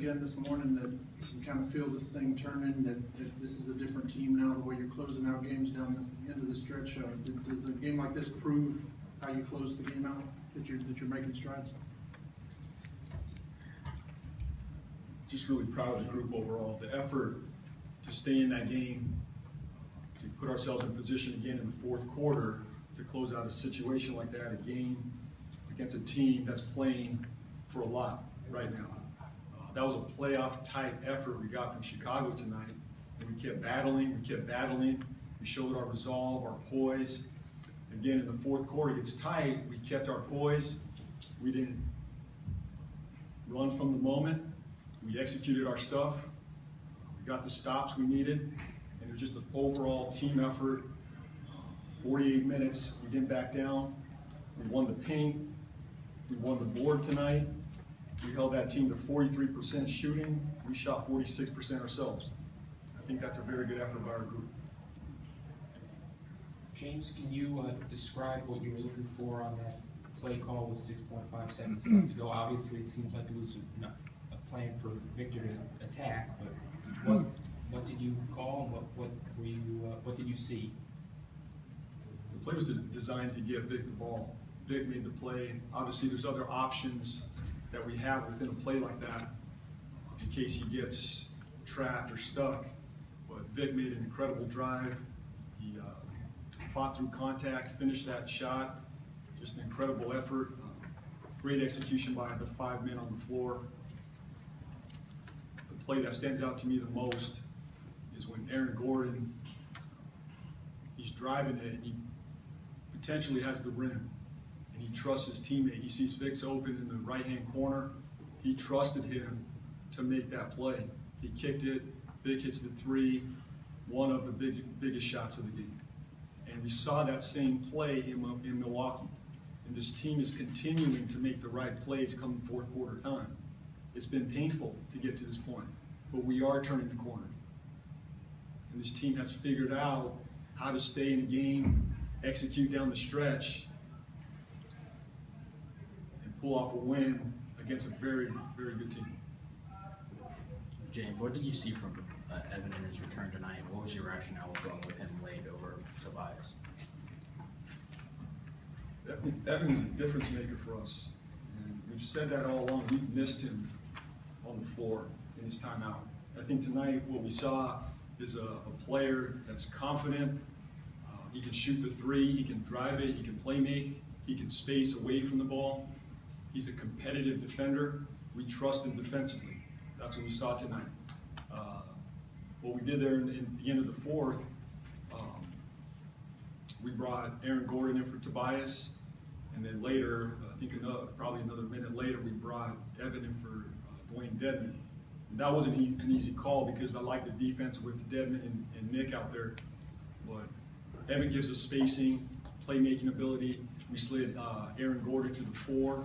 again this morning that you kind of feel this thing turning, that this is a different team now, the way you're closing out games down the end of the stretch? Does a game like this prove how you close the game out, that you're making strides? Just really proud of the group overall. The effort to stay in that game, to put ourselves in position again in the fourth quarter to close out a situation like that, a game against a team that's playing for a lot right now. That was a playoff-type effort we got from Chicago tonight. And we kept battling, we showed our resolve, our poise. Again, in the fourth quarter, it gets tight, we kept our poise. We didn't run from the moment. We executed our stuff. We got the stops we needed. And it was just an overall team effort. 48 minutes, we didn't back down. We won the paint. We won the board tonight. We held that team to 43% shooting. We shot 46% ourselves. I think that's a very good effort by our group. James, can you describe what you were looking for on that play call with 6.5 seconds left to go? Obviously, it seems like it was a plan for Victor to attack, but what did you call and what did you see? The play was designed to give Vic the ball. Vic made the play. Obviously, there's other options that we have within a play like that in case he gets trapped or stuck. But Vic made an incredible drive. He fought through contact, finished that shot. Just an incredible effort. Great execution by the 5 men on the floor. The play that stands out to me the most is when Aaron Gordon, he's driving it and he potentially has the rim. And he trusts his teammate. He sees Vic's open in the right-hand corner. He trusted him to make that play. He kicked it. Vic hits the three, one of the biggest shots of the game. And we saw that same play in Milwaukee. And this team is continuing to make the right plays come fourth quarter time. It's been painful to get to this point, but we are turning the corner. And this team has figured out how to stay in the game, execute down the stretch, pull off a win against a very, very good team. James, what did you see from Evan in his return tonight? What was your rationale of going with him late over Tobias? Evan is a difference maker for us. And we've said that all along. We've missed him on the floor in his timeout. I think tonight what we saw is a player that's confident. He can shoot the three, he can drive it, he can play make, he can space away from the ball. He's a competitive defender. We trust him defensively. That's what we saw tonight. What we did there in the end of the fourth, we brought Aaron Gordon in for Tobias, and then later, I think probably another minute later, we brought Evan in for Dwayne Dedman. And that wasn't an easy call because I like the defense with Dedman and Nick out there. But Evan gives us spacing, playmaking ability. We slid Aaron Gordon to the 4.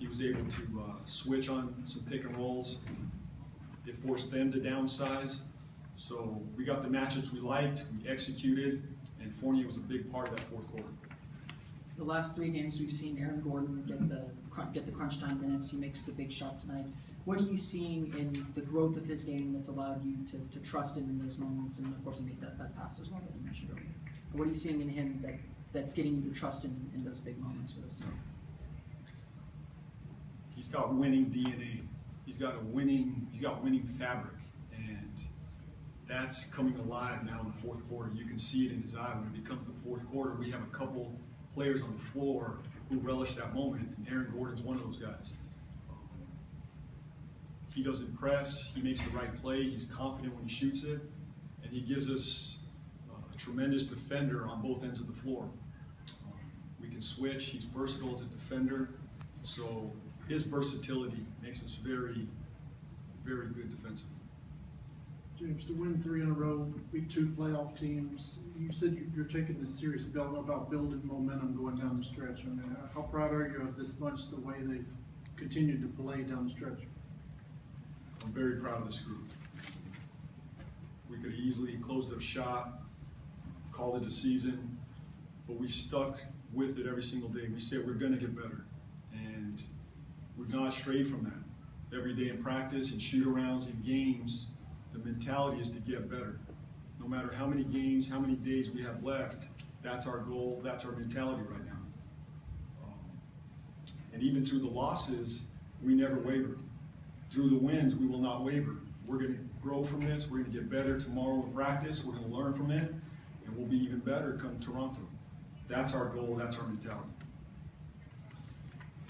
He was able to switch on some pick and rolls. It forced them to downsize. So we got the matchups we liked, we executed, and Fournier was a big part of that fourth quarter. The last 3 games we've seen Aaron Gordon get the crunch time minutes. He makes the big shot tonight. What are you seeing in the growth of his game that's allowed you to trust him in those moments? And of course, he made that pass as well that you mentioned earlier. What are you seeing in him that's getting you to trust him in those big moments for this team? He's got winning DNA. He's got winning fabric, and that's coming alive now in the fourth quarter. You can see it in his eye when it becomes the fourth quarter. We have a couple players on the floor who relish that moment, and Aaron Gordon's one of those guys. He doesn't press. He makes the right play. He's confident when he shoots it, and he gives us a tremendous defender on both ends of the floor. We can switch. He's versatile as a defender, so his versatility makes us very, very good defensively. James, to win 3 in a row, beat 2 playoff teams, you said you're taking this serious about building momentum going down the stretch. I mean, how proud are you of this bunch, the way they've continued to play down the stretch? I'm very proud of this group. We could have easily closed up shop, called it a season, but we stuck with it every single day. We said we're going to get better, and we've not strayed from that. every day in practice and shoot-arounds and games, the mentality is to get better. No matter how many games, how many days we have left, that's our goal, that's our mentality right now. And even through the losses, we never wavered. Through the wins, we will not waver. We're going to grow from this, we're going to get better tomorrow in practice, we're going to learn from it, and we'll be even better come Toronto. That's our goal, that's our mentality.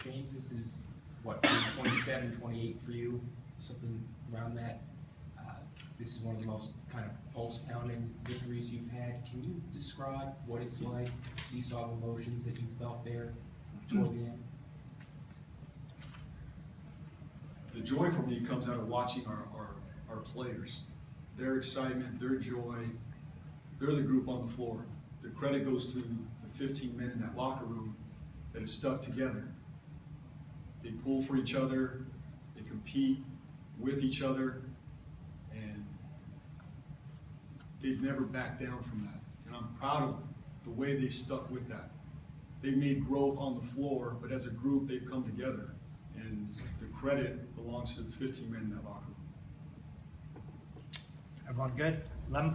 James, this is what, game 27, 28 for you, something around that. This is one of the most kind of pulse-pounding victories you've had. Can you describe what it's like, the seesaw of emotions that you felt there toward the end? The joy for me comes out of watching our players. Their excitement, their joy, they're the group on the floor. The credit goes to the 15 men in that locker room that have stuck together. They pull for each other, they compete with each other, and they've never backed down from that. And I'm proud of the way they've stuck with that. They've made growth on the floor, but as a group, they've come together. And the credit belongs to the 15 men in that locker room. Everyone good? 11